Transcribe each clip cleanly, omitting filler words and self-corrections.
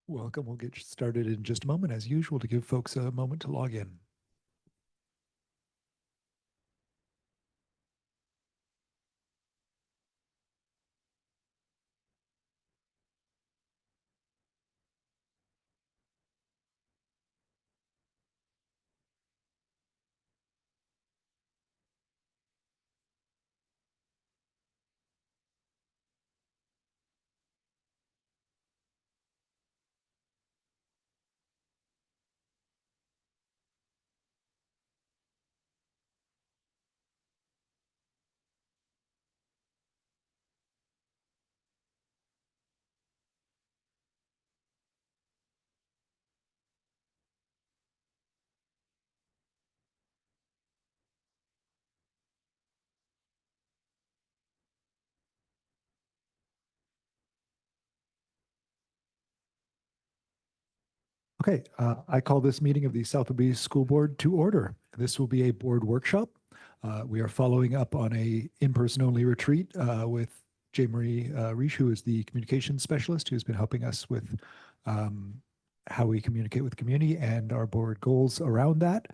Welcome. We'll get started in just a moment, as usual, to give folks a moment to log in. Okay, I call this meeting of the South Louis School Board to order. This will be a board workshop. We are following up on a in-person only retreat with J. Marie Reich, who is the communications specialist, who's been helping us with how we communicate with the community and our board goals around that.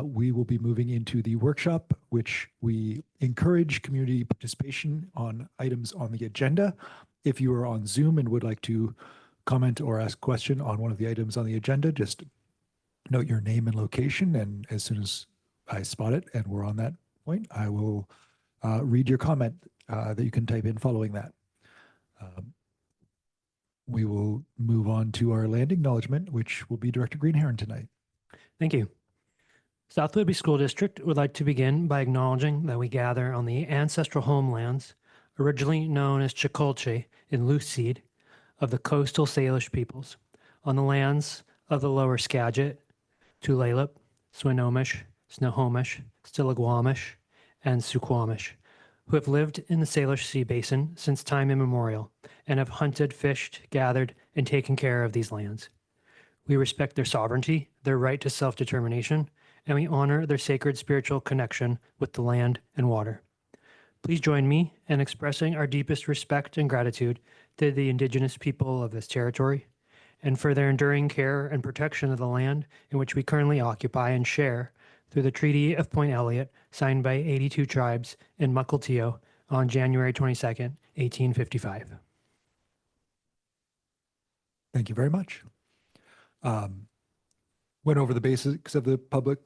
We will be moving into the workshop, which we encourage community participation on items on the agenda. If you are on Zoom and would like to comment or ask a question on one of the items on the agenda, just note your name and location. And as soon as I spot it and we're on that point, I will read your comment that you can type in following that. We will move on to our land acknowledgement, which will be Director Greenhairn tonight. Thank you. South Libby School District would like to begin by acknowledging that we gather on the ancestral homelands, originally known as Chicolche in Lucede, of the coastal Salish peoples, on the lands of the lower Skagit, Tulalip, Swinomish, Snohomish, Stillaguamish, and Suquamish, who have lived in the Salish Sea Basin since time immemorial and have hunted, fished, gathered, and taken care of these lands. We respect their sovereignty, their right to self-determination, and we honor their sacred spiritual connection with the land and water. Please join me in expressing our deepest respect and gratitude to the Indigenous people of this territory and for their enduring care and protection of the land in which we currently occupy and share through the Treaty of Point Elliott signed by 82 tribes in Mukilteo on January 22nd, 1855. Thank you very much. Went over the basics of the public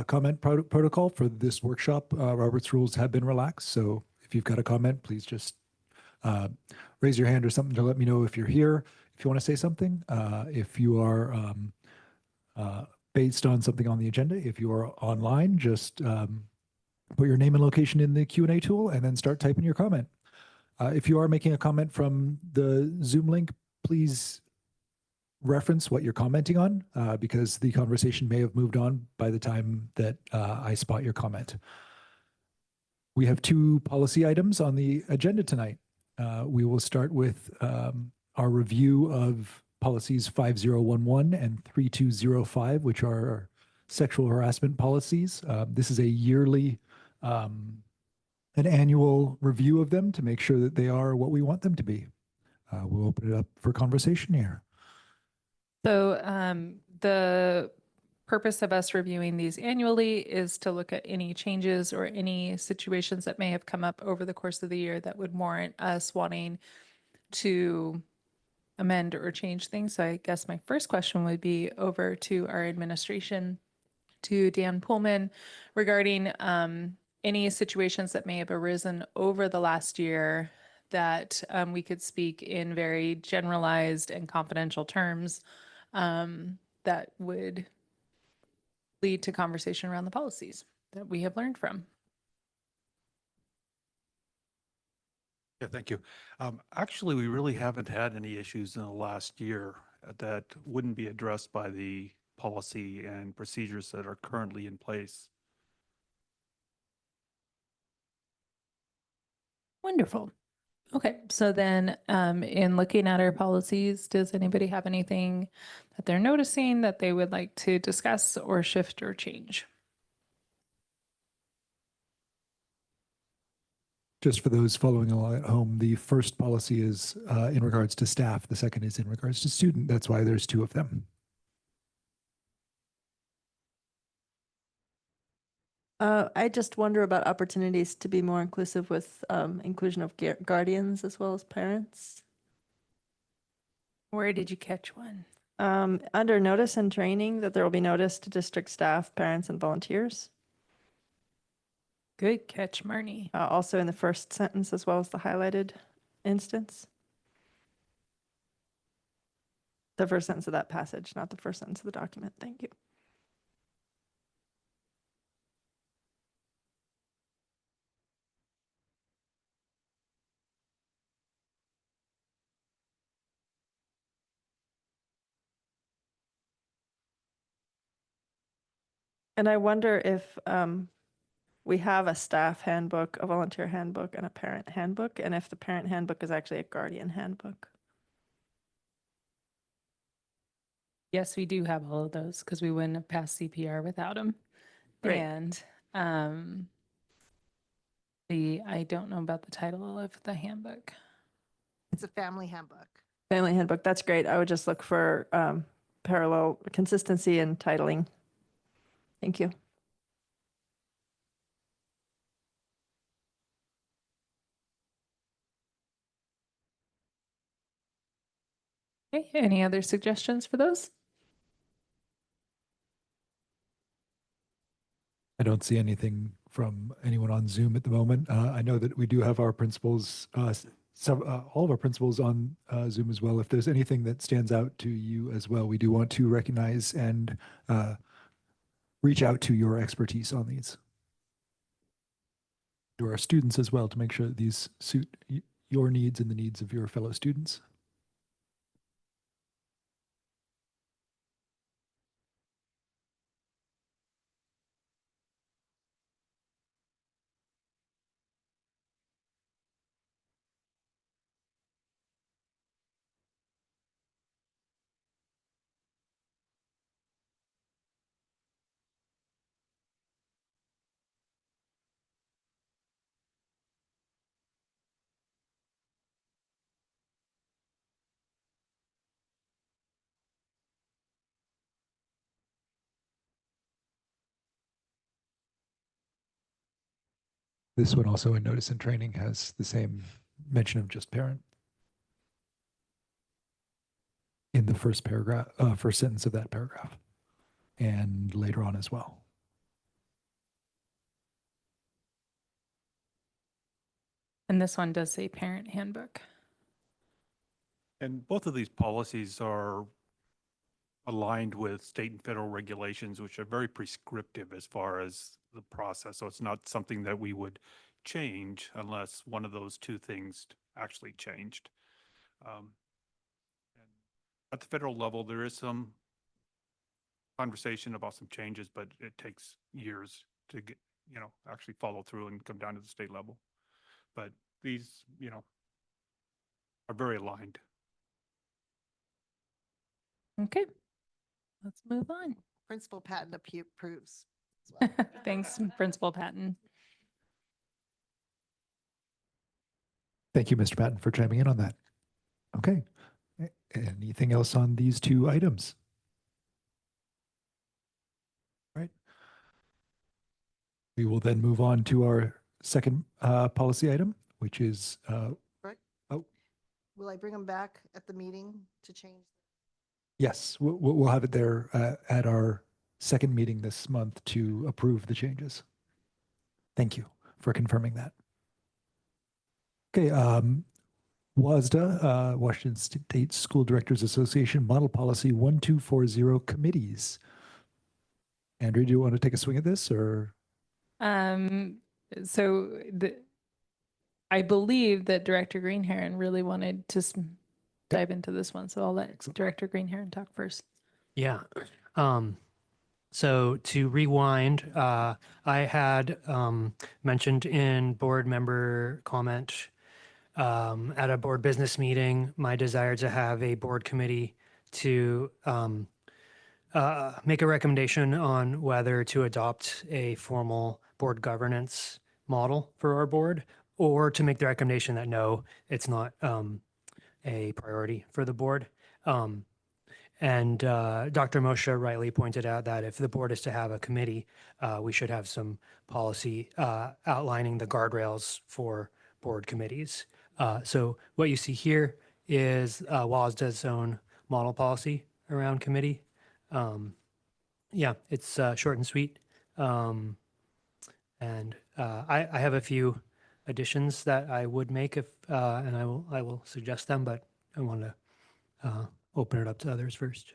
comment protocol for this workshop. Robert's rules have been relaxed, so if you've got a comment, please just raise your hand or something to let me know if you're here. If you want to say something, if you are based on something on the agenda, if you are online, just put your name and location in the Q&A tool and then start typing your comment. If you are making a comment from the Zoom link, please reference what you're commenting on because the conversation may have moved on by the time that I spot your comment. We have two policy items on the agenda tonight. We will start with our review of policies 5011 and 3205, which are our sexual harassment policies. This is a yearly, an annual review of them to make sure that they are what we want them to be. We'll open it up for conversation here. So the purpose of us reviewing these annually is to look at any changes or any situations that may have come up over the course of the year that would warrant us wanting to amend or change things. So I guess my first question would be over to our administration, to Dan Pullman, regarding any situations that may have arisen over the last year that we could speak in very generalized and confidential terms that would lead to conversation around the policies that we have learned from. Yeah, thank you. Actually, we really haven't had any issues in the last year that wouldn't be addressed by the policy and procedures that are currently in place. Wonderful. Okay, so then in looking at our policies, does anybody have anything that they're noticing that they would like to discuss or shift or change? Just for those following along at home, the first policy is in regards to staff. The second is in regards to student. That's why there's two of them. I just wonder about opportunities to be more inclusive with inclusion of guardians as well as parents. Where did you catch one? Under notice and training, that there will be notice to district staff, parents, and volunteers. Good catch, Marnie. Also in the first sentence as well as the highlighted instance. The first sentence of that passage, not the first sentence of the document. Thank you. And I wonder if we have a staff handbook, a volunteer handbook, and a parent handbook, and if the parent handbook is actually a guardian handbook. Yes, we do have all of those because we wouldn't have passed CPR without them. Great. And I don't know about the title of the handbook. It's a family handbook. Family handbook, that's great. I would just look for parallel consistency in titling. Thank you. Okay, any other suggestions for those? I don't see anything from anyone on Zoom at the moment. I know that we do have our principals, all of our principals on Zoom as well. If there's anything that stands out to you as well, we do want to recognize and reach out to your expertise on these. To our students as well, to make sure that these suit your needs and the needs of your fellow students. This one also in notice and training has the same mention of just parent in the first paragraph, first sentence of that paragraph, and later on as well. And this one does say parent handbook. And both of these policies are aligned with state and federal regulations, which are very prescriptive as far as the process. So it's not something that we would change unless one of those two things actually changed. And at the federal level, there is some conversation about some changes, but it takes years to get, actually follow through and come down to the state level. But these, are very aligned. Okay, let's move on. Principal Patton approves. as well. Thanks, Principal Patton. Thank you, Mr. Patton, for chiming in on that. Okay. Anything else on these two items? All right. We will then move on to our second policy item, which is Will I bring them back at the meeting to change? yes, we'll have it there at our second meeting this month to approve the changes. Thank you for confirming that. Okay, WSSDA, Washington State School Directors Association Model Policy 1240 Committees. Andrea, do you want to take a swing at this, or? I believe that Director Greenherron really wanted to dive into this one, so I'll let Excellent. Director Greenherron talk first. Yeah. So to rewind, I had mentioned in board member comment at a board business meeting my desire to have a board committee to make a recommendation on whether to adopt a formal board governance model for our board or to make the recommendation that no, it's not a priority for the board. And Dr. Moshe rightly pointed out that if the board is to have a committee, we should have some policy outlining the guardrails for board committees. So what you see here is WSSDA's own model policy around committee. Yeah, it's short and sweet. And I have a few additions that I would make if, and I will suggest them, but I want to open it up to others first.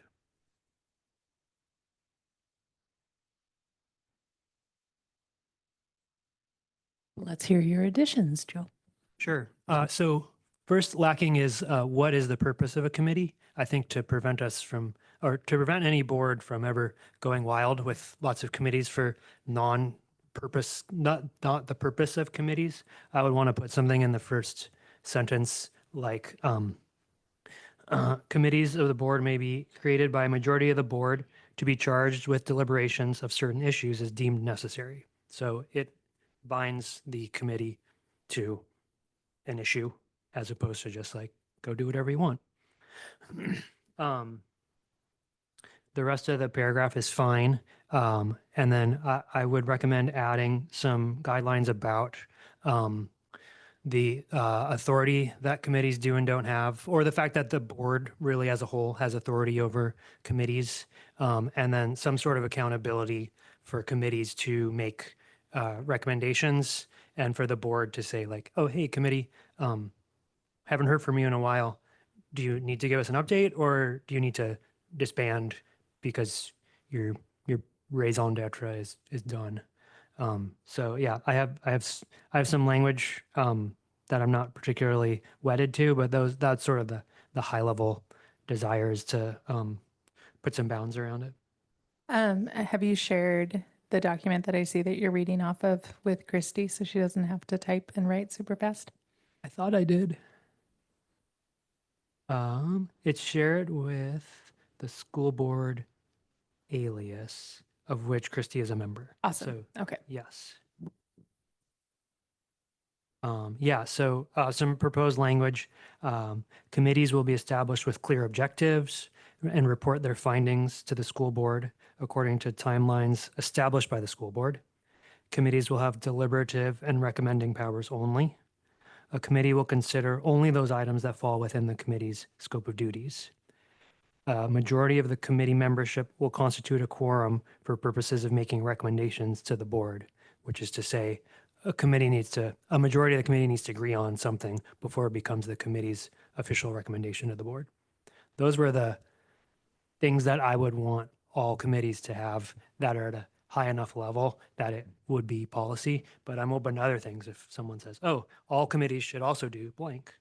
Let's hear your additions, Joe. Sure. So first, lacking is what is the purpose of a committee? I think to prevent us from, or to prevent any board from ever going wild with lots of committees for non-purpose, not the purpose of committees, I would want to put something in the first sentence like committees of the board may be created by a majority of the board to be charged with deliberations of certain issues as deemed necessary. So it binds the committee to an issue as opposed to just like go do whatever you want. The rest of the paragraph is fine. And then I would recommend adding some guidelines about the authority that committees do and don't have, or the fact that the board really as a whole has authority over committees, and then some sort of accountability for committees to make recommendations and for the board to say like, oh, hey, committee, haven't heard from you in a while. Do you need to give us an update or do you need to disband because your raison d'etre is done? So yeah, I have some language that I'm not particularly wedded to, but that's sort of the high level desires to put some bounds around it. Have you shared the document that I see that you're reading off of with Christy so she doesn't have to type and write super fast? I thought I did. It's shared with the school board alias, of which Christy is a member. Awesome. So Okay. yes. Yeah, so some proposed language. Committees will be established with clear objectives and report their findings to the school board according to timelines established by the school board. Committees will have deliberative and recommending powers only. A committee will consider only those items that fall within the committee's scope of duties. A majority of the committee membership will constitute a quorum for purposes of making recommendations to the board, which is to say, a majority of the committee needs to agree on something before it becomes the committee's official recommendation to the board. Those were the things that I would want all committees to have that are at a high enough level that it would be policy, but I'm open to other things if someone says, oh, all committees should also do blank.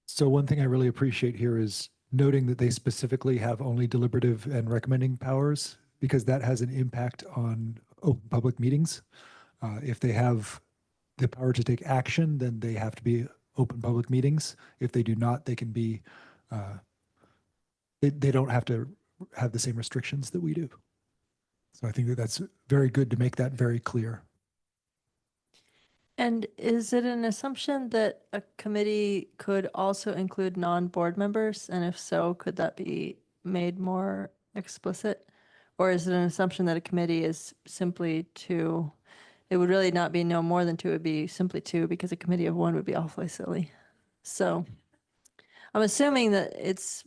So one thing I really appreciate here is noting that they specifically have only deliberative and recommending powers, because that has an impact on open public meetings. If they have the power to take action, then they have to be open public meetings. If they do not, they can be, they don't have to have the same restrictions that we do. So I think that that's very good to make that very clear. And is it an assumption that a committee could also include non-board members? And if so, could that be made more explicit? Or is it an assumption that a committee is simply two? It would really not be no more than two, it would be simply two, because a committee of one would be awfully silly. So I'm assuming that it's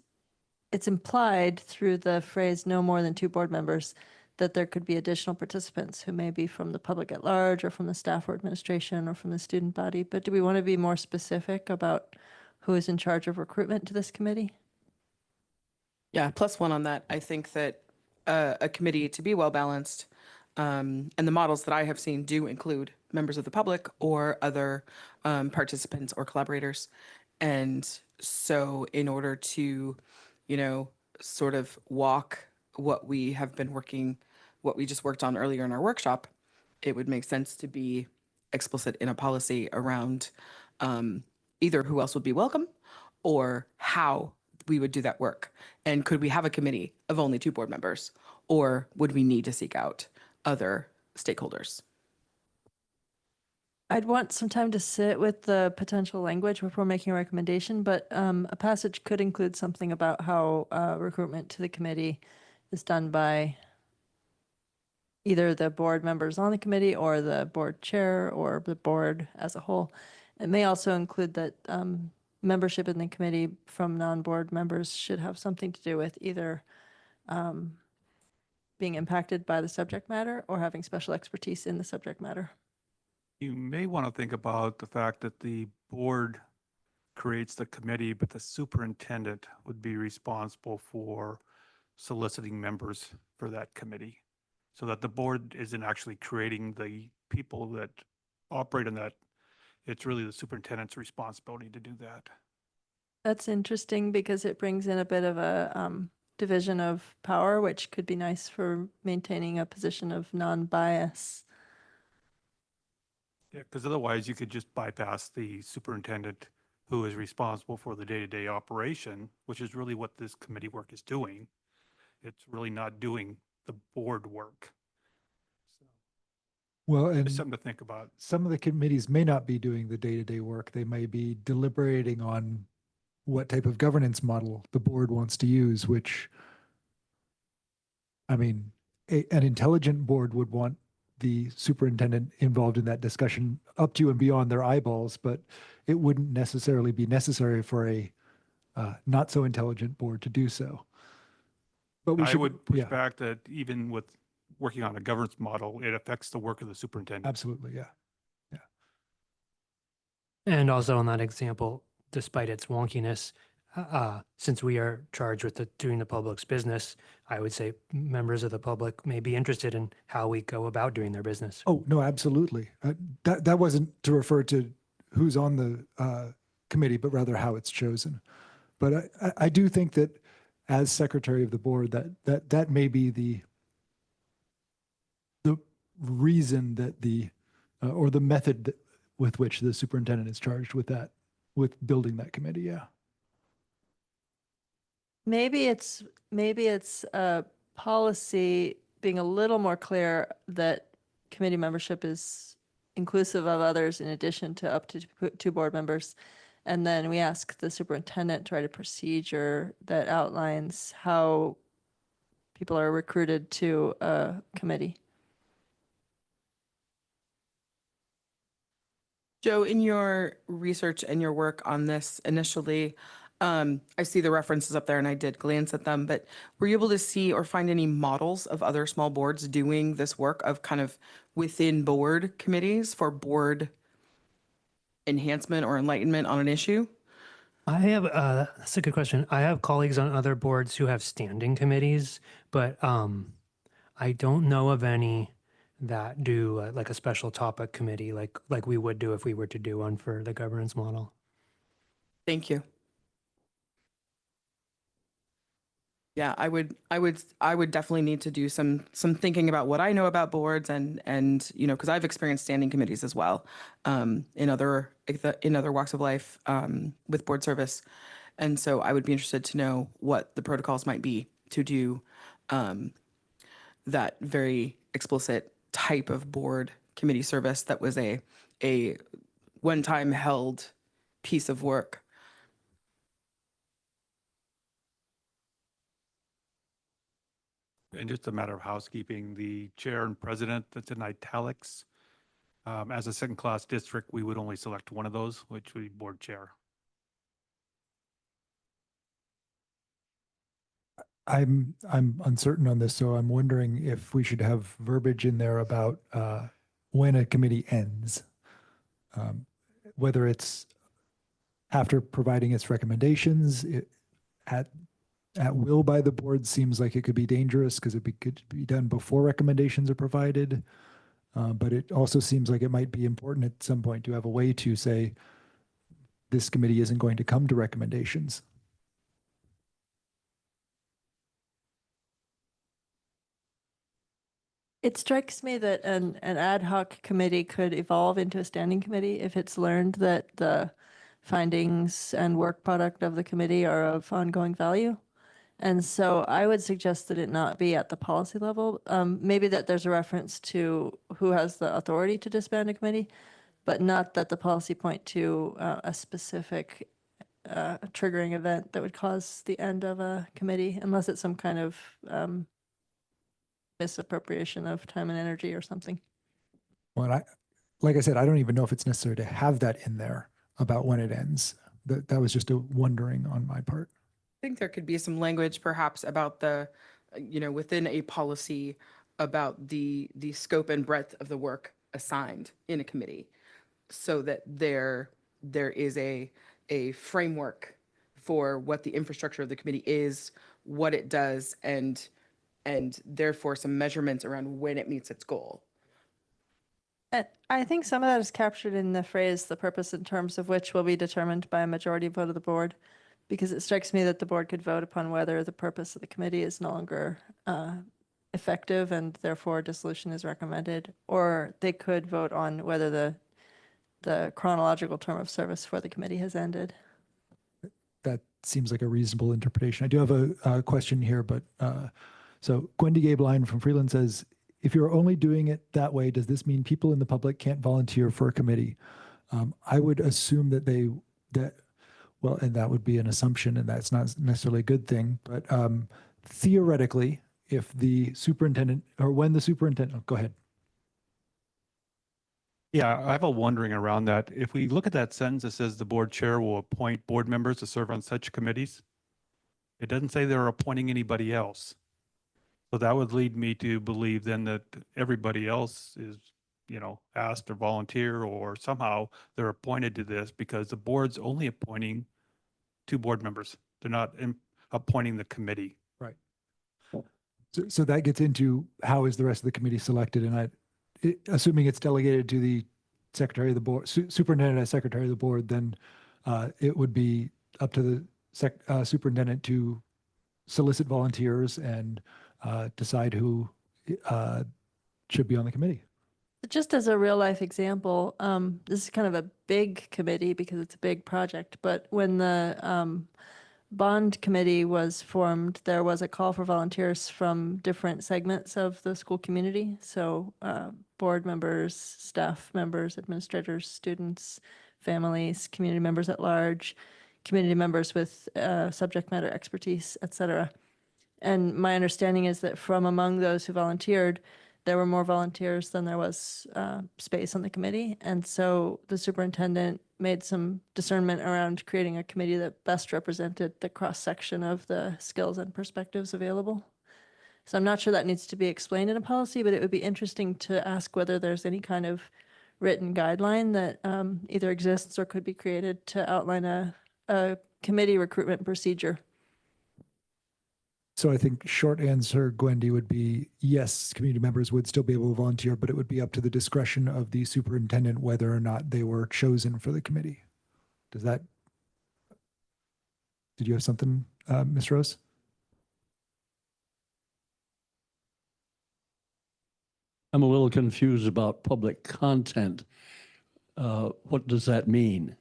implied through the phrase no more than two board members that there could be additional participants who may be from the public at large or from the staff or administration or from the student body. But do we want to be more specific about who is in charge of recruitment to this committee? Yeah, plus one on that. I think that a committee to be well balanced, and the models that I have seen do include members of the public or other participants or collaborators. And so in order to, sort of walk what we just worked on earlier in our workshop, it would make sense to be explicit in a policy around either who else would be welcome or how we would do that work. And could we have a committee of only two board members, or would we need to seek out other stakeholders? I'd want some time to sit with the potential language before making a recommendation, but a passage could include something about how recruitment to the committee is done by either the board members on the committee or the board chair or the board as a whole. It may also include that membership in the committee from non-board members should have something to do with either being impacted by the subject matter or having special expertise in the subject matter. You may want to think about the fact that the board creates the committee, but the superintendent would be responsible for soliciting members for that committee. So that the board isn't actually creating the people that operate in that. It's really the superintendent's responsibility to do that. That's interesting because it brings in a bit of a division of power, which could be nice for maintaining a position of non-bias. Yeah, because otherwise you could just bypass the superintendent who is responsible for the day-to-day operation, which is really what this committee work is doing. It's really not doing the board work. So Well, it's and something to think about. some of the committees may not be doing the day-to-day work. They may be deliberating on what type of governance model the board wants to use, which, I mean, an intelligent board would want the superintendent involved in that discussion up to and beyond their eyeballs, but it wouldn't necessarily be necessary for a not so intelligent board to do so. But we I should, would push yeah, back that even with working on a governance model, it affects the work of the superintendent. absolutely, yeah. And also in that example, despite its wonkiness, since we are charged with doing the public's business, I would say members of the public may be interested in how we go about doing their business. Oh, no, absolutely. That wasn't to refer to who's on the committee, but rather how it's chosen. But I do think that as secretary of the board, that may be the reason that or the method with which the superintendent is charged with building that committee. Yeah. Maybe it's a policy being a little more clear that committee membership is inclusive of others in addition to up to two board members. And then we ask the superintendent to write a procedure that outlines how people are recruited to a committee. Joe, in your research and your work on this initially, I see the references up there and I did glance at them, but were you able to see or find any models of other small boards doing this work of kind of within board committees for board enhancement or enlightenment on an issue? I have, that's a good question. I have colleagues on other boards who have standing committees, but I don't know of any that do like a special topic committee like we would do if we were to do one for the governance model. Thank you. Yeah, I would definitely need to do some thinking about what I know about boards and you know, because I've experienced standing committees as well in other walks of life with board service, and so I would be interested to know what the protocols might be to do that very explicit type of board committee service that was a one-time held piece of work. And just a matter of housekeeping, the chair and president that's in italics, as a second-class district, we would only select one of those, which would be board chair. I'm uncertain on this, so I'm wondering if we should have verbiage in there about when a committee ends, whether it's after providing its recommendations at will by the board seems like it could be dangerous because it could be done before recommendations are provided. But it also seems like it might be important at some point to have a way to say this committee isn't going to come to recommendations. It strikes me that an ad hoc committee could evolve into a standing committee if it's learned that the findings and work product of the committee are of ongoing value. And so I would suggest that it not be at the policy level. Maybe that there's a reference to who has the authority to disband a committee, but not that the policy point to a specific triggering event that would cause the end of a committee, unless it's some kind of misappropriation of time and energy or something. Well, like I said, I don't even know if it's necessary to have that in there about when it ends. That was just a wondering on my part. I think there could be some language perhaps about the, within a policy about the scope and breadth of the work assigned in a committee, so that there is a framework for what the infrastructure of the committee is, what it does, and therefore some measurements around when it meets its goal. And I think some of that is captured in the phrase, the purpose and terms of which will be determined by a majority vote of the board, because it strikes me that the board could vote upon whether the purpose of the committee is no longer effective and therefore dissolution is recommended, or they could vote on whether the chronological term of service for the committee has ended. That seems like a reasonable interpretation. I do have a question here, but so Gwendy Gabeline from Freeland says, if you're only doing it that way, does this mean people in the public can't volunteer for a committee? I would assume well, and that would be an assumption, and that's not necessarily a good thing, but theoretically, if the superintendent, or when the superintendent, oh, go ahead. Yeah, I have a wondering around that. If we look at that sentence that says the board chair will appoint board members to serve on such committees, it doesn't say they're appointing anybody else. So that would lead me to believe then that everybody else is, asked to volunteer, or somehow they're appointed to this, because the board's only appointing 2 board members. They're not appointing the committee. Right. So that gets into how is the rest of the committee selected, and assuming it's delegated to the secretary of the board, superintendent as secretary of the board, then it would be up to the superintendent to solicit volunteers and decide who should be on the committee. Just as a real life example, this is kind of a big committee because it's a big project, but when the bond committee was formed, there was a call for volunteers from different segments of the school community. So board members, staff members, administrators, students, families, community members at large, community members with subject matter expertise, et cetera. And my understanding is that from among those who volunteered, there were more volunteers than there was space on the committee. And so the superintendent made some discernment around creating a committee that best represented the cross-section of the skills and perspectives available. So I'm not sure that needs to be explained in a policy, but it would be interesting to ask whether there's any kind of written guideline that either exists or could be created to outline a committee recruitment procedure. So I think short answer, Gwendy, would be yes, community members would still be able to volunteer, but it would be up to the discretion of the superintendent whether or not they were chosen for the committee. Did you have something, Ms. Rose? I'm a little confused about public content. What does that mean?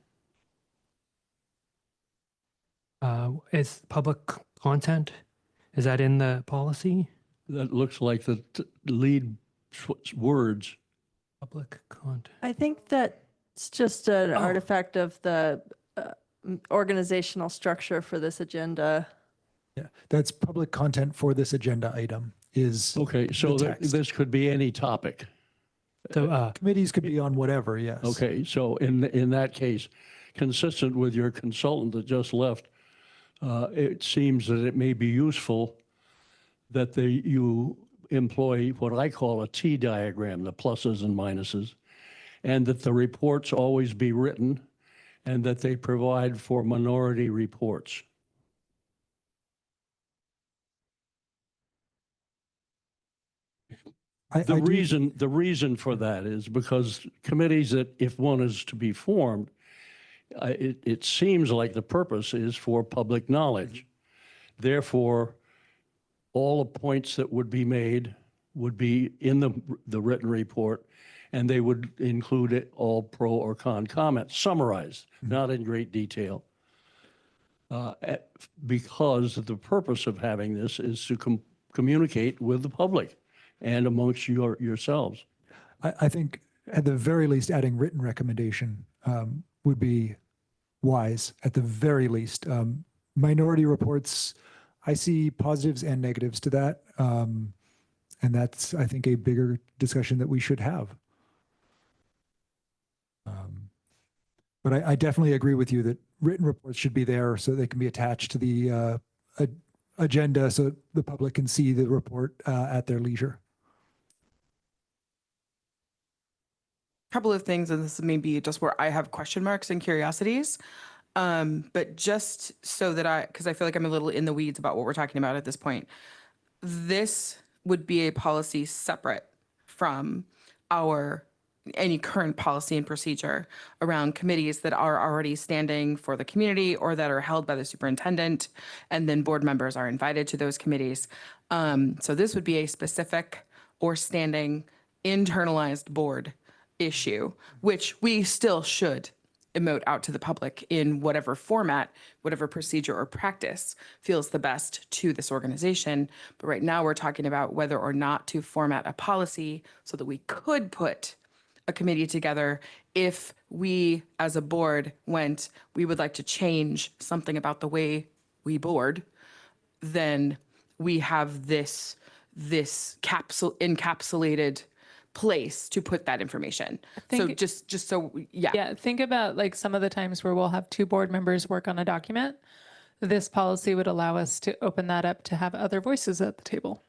Is public content, is that in the policy? That looks like the lead words. Public content. I think that's just an artifact of the organizational structure for this agenda. Yeah, that's public content for this agenda item is. Okay, so the text. this could be any topic. So Committees could be on whatever, yes. Okay, so in that case, consistent with your consultant that just left, it seems that it may be useful that you employ what I call a T diagram, the pluses and minuses, and that the reports always be written and that they provide for minority reports. The reason for that is because committees that, if one is to be formed, it seems like the purpose is for public knowledge. Therefore, all the points that would be made would be in the written report, and they would include it all pro or con comments, summarized, not in great detail. Because the purpose of having this is to communicate with the public and amongst yourselves. I think at the very least, adding written recommendation would be wise at the very least. Minority reports, I see positives and negatives to that. And that's, I think, a bigger discussion that we should have. But I definitely agree with you that written reports should be there so they can be attached to the agenda so the public can see the report at their leisure. Couple of things, and this may be just where I have question marks and curiosities. But just so that because I feel like I'm a little in the weeds about what we're talking about at this point, this would be a policy separate from any current policy and procedure around committees that are already standing for the community or that are held by the superintendent, and then board members are invited to those committees. So this would be a specific or standing internalized board issue, which we still should emote out to the public in whatever format, whatever procedure or practice feels the best to this organization. But right now we're talking about whether or not to format a policy so that we could put a committee together if we as a board we would like to change something about the way we board, then we have this encapsulated place to put that information. So think- just so, yeah. Yeah, think about like some of the times where we'll have two board members work on a document. This policy would allow us to open that up to have other voices at the table.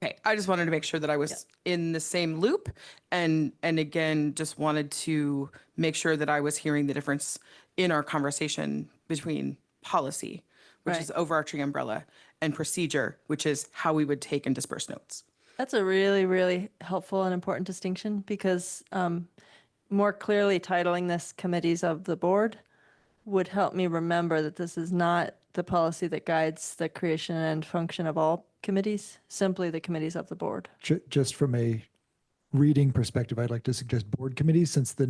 Okay, I just wanted to make sure that I was in the same loop, and again, just wanted to make sure that I was hearing the difference in our conversation between policy, which is overarching umbrella, and procedure, which is how we would take and disperse notes. That's a really, really helpful and important distinction because more clearly titling this committees of the board would help me remember that this is not the policy that guides the creation and function of all committees, simply the committees of the board. Just from a reading perspective, I'd like to suggest board committees since the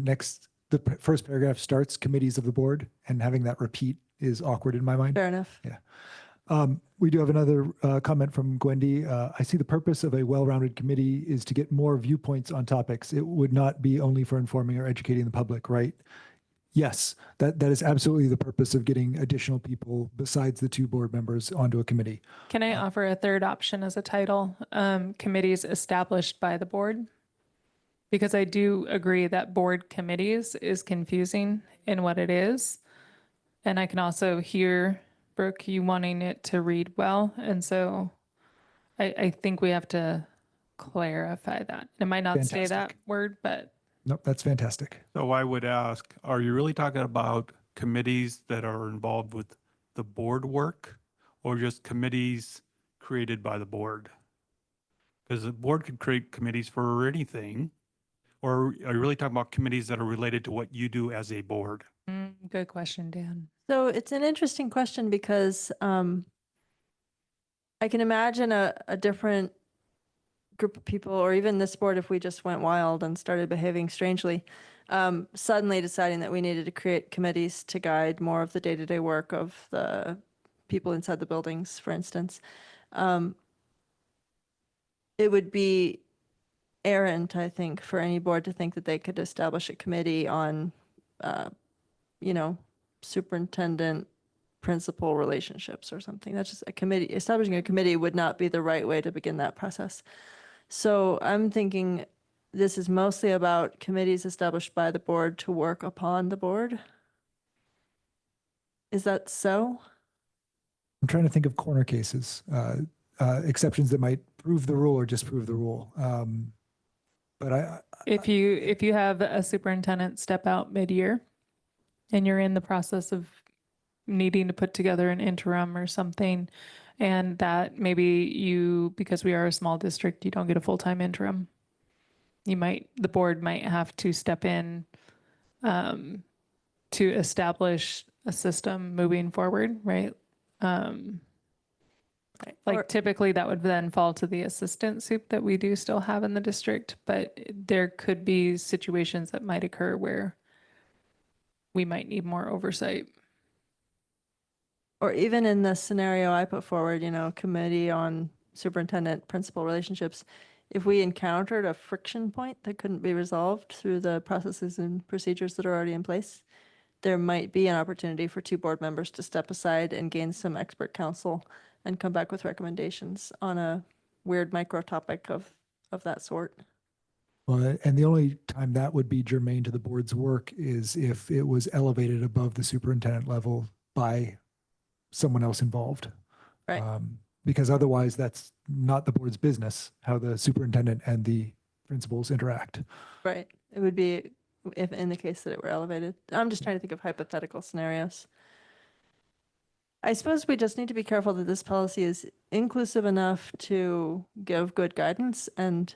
first paragraph starts committees of the board, and having that repeat is awkward in my mind. Fair enough. Yeah. We do have another comment from Gwendy. I see the purpose of a well-rounded committee is to get more viewpoints on topics. It would not be only for informing or educating the public, right? Yes, that is absolutely the purpose of getting additional people besides the two board members onto a committee. Can I offer a third option as a title? Committees established by the board? Because I do agree that board committees is confusing in what it is. And I can also hear, Brooke, you wanting it to read well. And so I think we have to clarify that. It might not say that Fantastic. word, but Nope, that's fantastic. So I would ask, are you really talking about committees that are involved with the board work or just committees created by the board? Because the board could create committees for anything. Or are you really talking about committees that are related to what you do as a board? good question, Dan. So it's an interesting question because I can imagine a different group of people, or even this board, if we just went wild and started behaving strangely, suddenly deciding that we needed to create committees to guide more of the day-to-day work of the people inside the buildings, for instance. It would be errant, I think, for any board to think that they could establish a committee on, superintendent principal relationships or something. That's just a committee. Establishing a committee would not be the right way to begin that process. So I'm thinking this is mostly about committees established by the board to work upon the board. Is that so? I'm trying to think of corner cases, exceptions that might prove the rule or disprove the rule. But If you have a superintendent step out mid-year and you're in the process of needing to put together an interim or something, and that maybe because we are a small district, you don't get a full-time interim. The board might have to step in to establish a system moving forward, right? Or- Typically that would then fall to the assistant soup that we do still have in the district, but there could be situations that might occur where we might need more oversight. Or even in the scenario I put forward, committee on superintendent principal relationships, if we encountered a friction point that couldn't be resolved through the processes and procedures that are already in place, there might be an opportunity for two board members to step aside and gain some expert counsel and come back with recommendations on a weird micro topic of that sort. Well, and the only time that would be germane to the board's work is if it was elevated above the superintendent level by someone else involved. Right. Because otherwise that's not the board's business, how the superintendent and the principals interact. Right. It would be if in the case that it were elevated. I'm just trying to think of hypothetical scenarios. I suppose we just need to be careful that this policy is inclusive enough to give good guidance and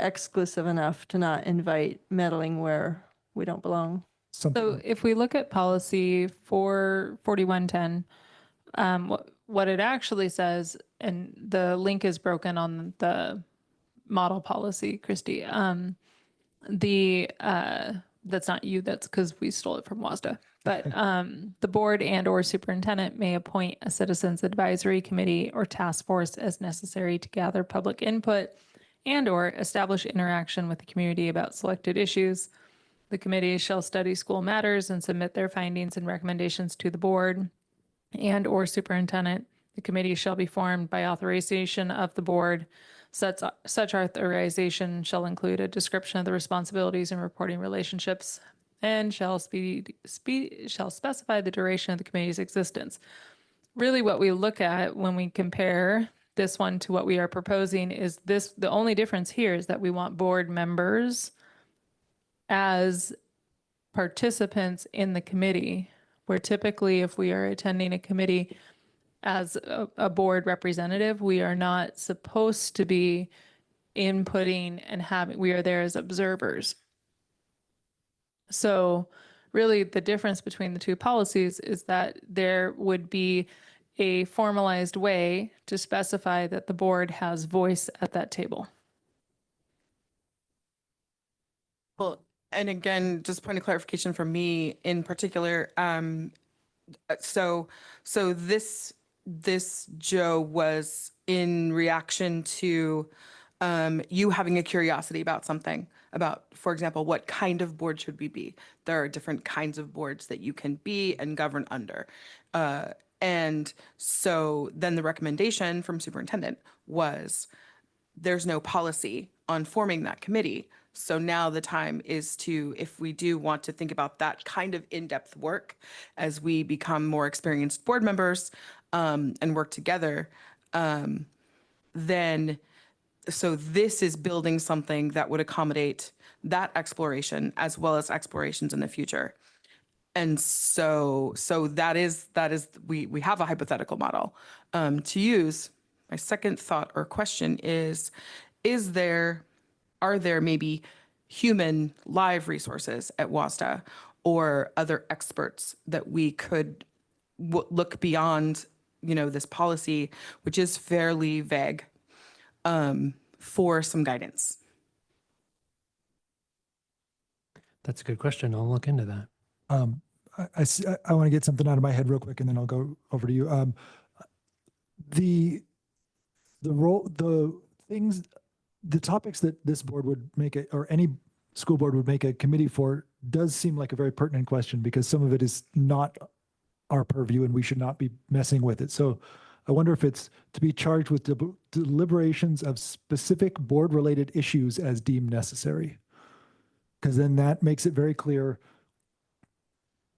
exclusive enough to not invite meddling where we don't belong. So if we look at policy 4110, what it actually says, and the link is broken on the model policy, Christy. That's not you, that's because we stole it from WSSDA. But the board and or superintendent may appoint a citizens advisory committee or task force as necessary to gather public input and or establish interaction with the community about selected issues. The committee shall study school matters and submit their findings and recommendations to the board and or superintendent. The committee shall be formed by authorization of the board. Such authorization shall include a description of the responsibilities and reporting relationships and shall specify the duration of the committee's existence. Really what we look at when we compare this one to what we are proposing is this, the only difference here is that we want board members as participants in the committee, where typically if we are attending a committee as a board representative, we are not supposed to be inputting and having, we are there as observers. So really the difference between the two policies is that there would be a formalized way to specify that the board has voice at that table. Well, and again, just point of clarification for me in particular. So this Joe was in reaction to you having a curiosity about something, about, for example, what kind of board should we be? There are different kinds of boards that you can be and govern under. And so then the recommendation from superintendent was there's no policy on forming that committee. So now the time is to, if we do want to think about that kind of in-depth work as we become more experienced board members and work together, then, so this is building something that would accommodate that exploration as well as explorations in the future. And so that is we have a hypothetical model to use. My second thought or question is are there maybe human live resources at WSSDA or other experts that we could look beyond, this policy, which is fairly vague, for some guidance? That's a good question. I'll look into that. I want to get something out of my head real quick, and then I'll go over to you. The topics that this board would make it, or any school board would make a committee for, does seem like a very pertinent question, because some of it is not our purview and we should not be messing with it. So I wonder if it's to be charged with deliberations of specific board related issues as deemed necessary, because then that makes it very clear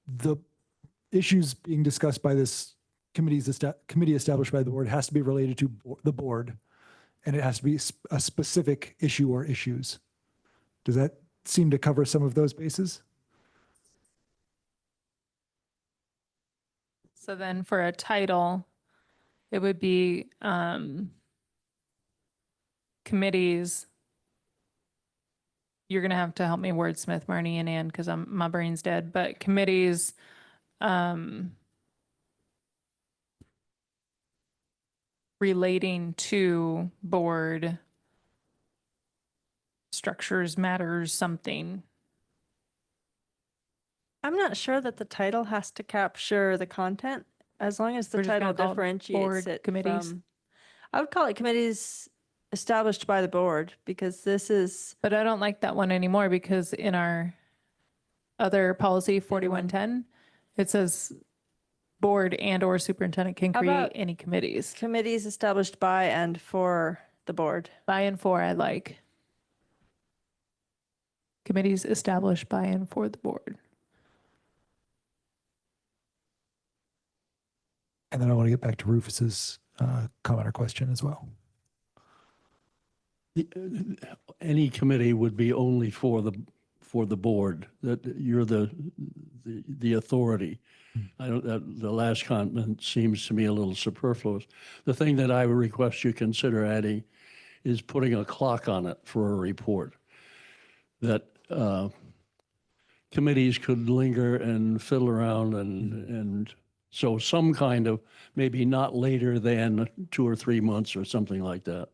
the issues being discussed by this committee established by the board has to be related to the board, and it has to be a specific issue or issues. Does that seem to cover some of those bases? So then for a title, it would be committees. You're going to have to help me wordsmith, Marnie and Ann, because my brain's dead. But committees relating to board structures, matters, something. I'm not sure that the title has to capture the content, as long as the We're just title gonna call it differentiates board it committees? from. I would call it committees established by the board, because this is, But I don't like that one anymore because in our other policy 4110, it says board and or superintendent can How create about- any committees. committees established by and for the board. By and for, I like. Committees established by and for the board. And then I want to get back to Rufus's comment or question as well. Any committee would be only for the board, that you're the authority. I don't, the last comment seems to me a little superfluous. The thing that I would request you consider adding is putting a clock on it for a report. That committees could linger and fiddle around and so some kind of, maybe not later than 2 or 3 months or something like that.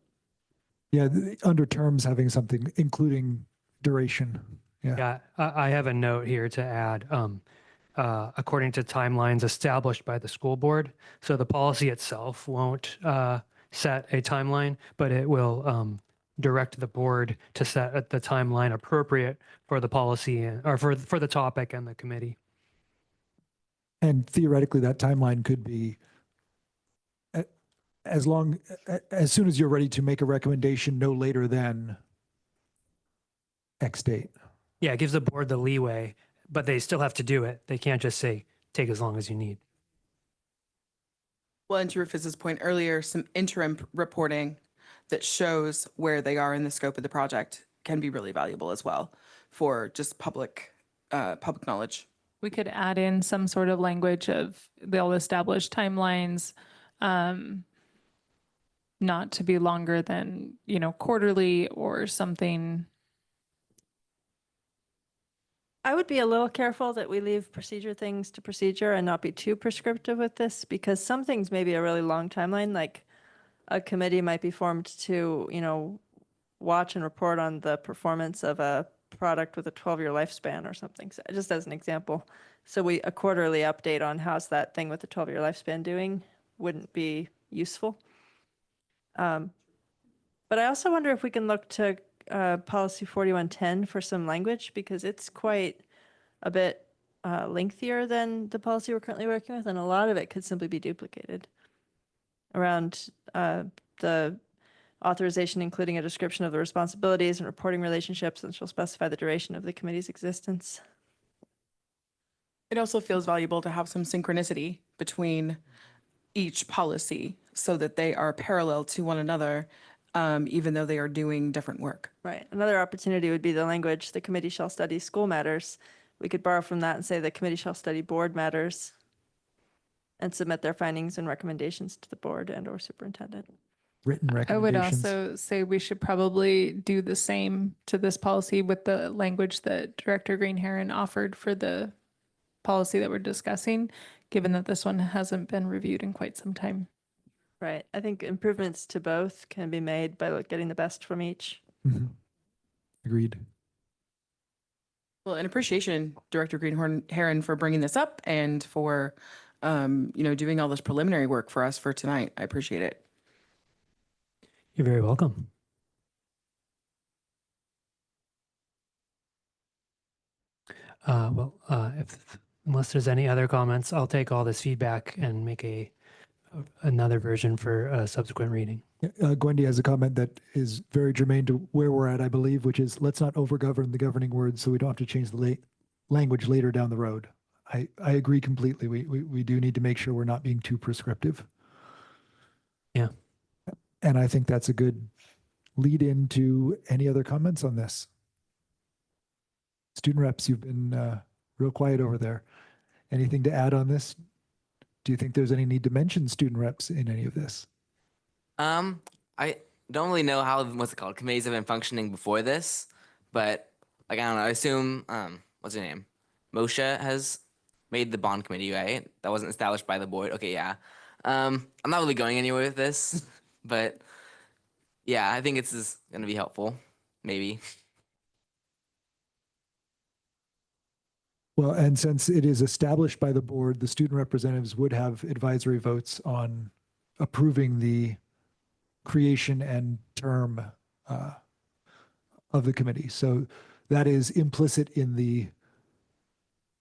Yeah, under terms, having something including duration. Yeah. Yeah, I have a note here to add, according to timelines established by the school board. So the policy itself won't set a timeline, but it will direct the board to set the timeline appropriate for the policy or for the topic and the committee. And theoretically, that timeline could be as soon as you're ready to make a recommendation, no later than X date. Yeah, it gives the board the leeway, but they still have to do it. They can't just say, take as long as you need. Well, and to Rufus's point earlier, some interim reporting that shows where they are in the scope of the project can be really valuable as well for just public knowledge. We could add in some sort of language of they'll establish timelines, not to be longer than, quarterly or something. I would be a little careful that we leave procedure things to procedure and not be too prescriptive with this, because some things may be a really long timeline, like a committee might be formed to, watch and report on the performance of a product with a 12-year lifespan or something. So just as an example. So a quarterly update on how's that thing with the 12-year lifespan doing wouldn't be useful. But I also wonder if we can look to policy 4110 for some language, because it's quite a bit lengthier than the policy we're currently working with, and a lot of it could simply be duplicated around the authorization, including a description of the responsibilities and reporting relationships, and she'll specify the duration of the committee's existence. It also feels valuable to have some synchronicity between each policy so that they are parallel to one another, even though they are doing different work. Right. Another opportunity would be the language, the committee shall study school matters. We could borrow from that and say the committee shall study board matters and submit their findings and recommendations to the board and or superintendent. Written I would recommendations. also say we should probably do the same to this policy with the language that Director Green-Heron offered for the policy that we're discussing, given that this one hasn't been reviewed in quite some time. Right. I think improvements to both can be made by getting the best from each. Mhm. Agreed. Well, and appreciation, Director Green-Heron, for bringing this up and for, doing all this preliminary work for us for tonight. I appreciate it. You're very welcome. Unless there's any other comments, I'll take all this feedback and make another version for a subsequent reading. Gwendy has a comment that is very germane to where we're at, I believe, which is let's not overgovern the governing words so we don't have to change the language later down the road. I agree completely. We do need to make sure we're not being too prescriptive. Yeah. And I think that's a good lead into any other comments on this. Student reps, you've been real quiet over there. Anything to add on this? Do you think there's any need to mention student reps in any of this? I don't really know how, committees have been functioning before this, but I don't know, I assume, what's her name? Moshe has made the bond committee, right? That wasn't established by the board. Okay, yeah. I'm not really going anywhere with this, but yeah, I think it's going to be helpful, maybe. Well, and since it is established by the board, the student representatives would have advisory votes on approving the creation and term of the committee. So that is implicit in the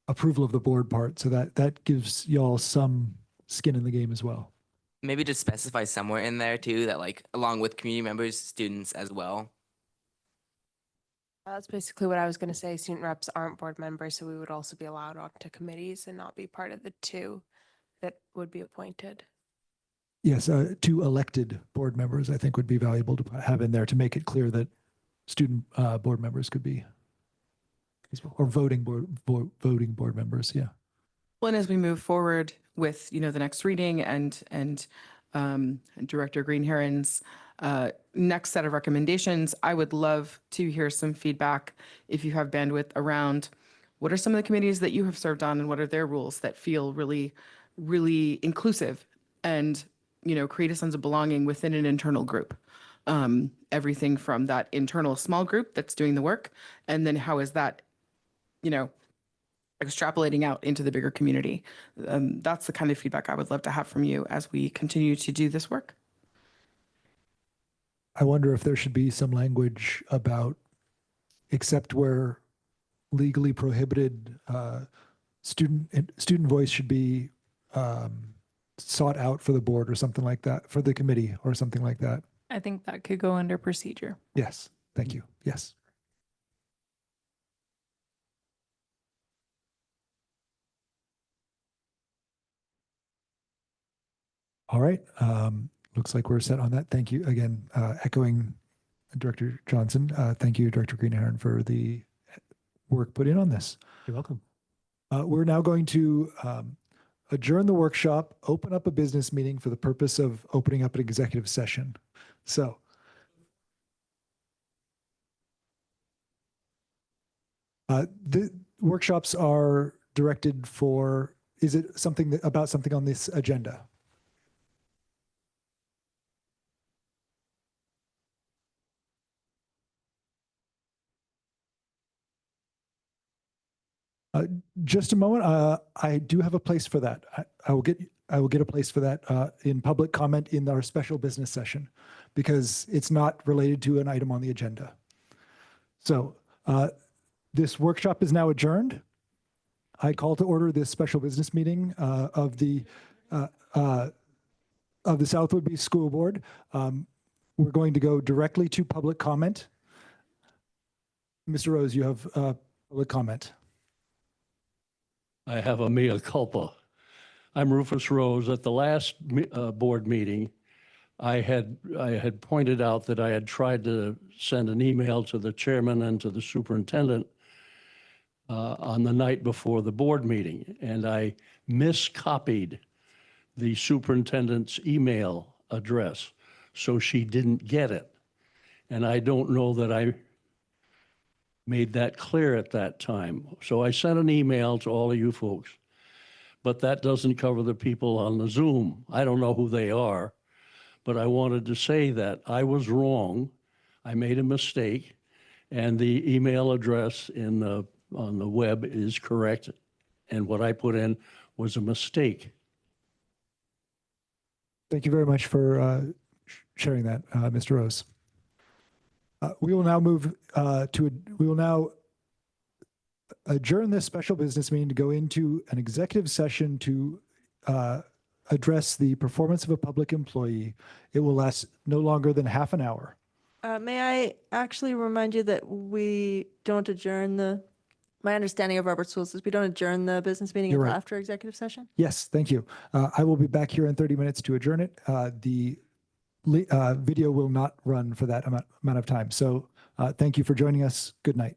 approval of the board part. So that gives y'all some skin in the game as well. Maybe just specify somewhere in there too that like along with community members, students as well. That's basically what I was going to say. Student reps aren't board members, so we would also be allowed onto committees and not be part of the 2 that would be appointed. Yes, 2 elected board members, I think, would be valuable to have in there to make it clear that student board members could be, or voting board members. Yeah. Well, and as we move forward with, the next reading and Director Greenherron's next set of recommendations, I would love to hear some feedback if you have bandwidth around what are some of the committees that you have served on and what are their rules that feel really, really inclusive and, create a sense of belonging within an internal group. Everything from that internal small group that's doing the work, and then how is that, extrapolating out into the bigger community. That's the kind of feedback I would love to have from you as we continue to do this work. I wonder if there should be some language about, except where legally prohibited, student voice should be sought out for the board or something like that, for the committee or something like that. I think that could go under procedure. Yes, thank you. Yes. All right. Looks like we're set on that. Thank you again. Echoing Director Johnson. Thank you, Director Greenherron, for the work put in on this. You're welcome. We're now going to adjourn the workshop, open up a business meeting for the purpose of opening up an executive session. So the workshops are directed for, is it something about something on this agenda? Just a moment. I do have a place for that. I will get a place for that in public comment in our special business session, because it's not related to an item on the agenda. So this workshop is now adjourned. I call to order this special business meeting of the Southwood Beach School Board. We're going to go directly to public comment. Mr. Rose, you have public comment. I have a mea culpa. I'm Rufus Rose. At the last board meeting, I had pointed out that I had tried to send an email to the chairman and to the superintendent on the night before the board meeting, and I miscopied the superintendent's email address, so she didn't get it. And I don't know that I made that clear at that time. So I sent an email to all of you folks, but that doesn't cover the people on the Zoom. I don't know who they are, but I wanted to say that I was wrong. I made a mistake, and the email address on the web is correct, and what I put in was a mistake. Thank you very much for sharing that, Mr. Rose. We will now move we will now adjourn this special business meeting to go into an executive session to address the performance of a public employee. It will last no longer than half an hour. May I actually remind you that we don't adjourn my understanding of Robert's rules is we don't adjourn the business meeting You're until right. after executive session? Yes, thank you. I will be back here in 30 minutes to adjourn it. The video will not run for that amount of time. So thank you for joining us. Good night.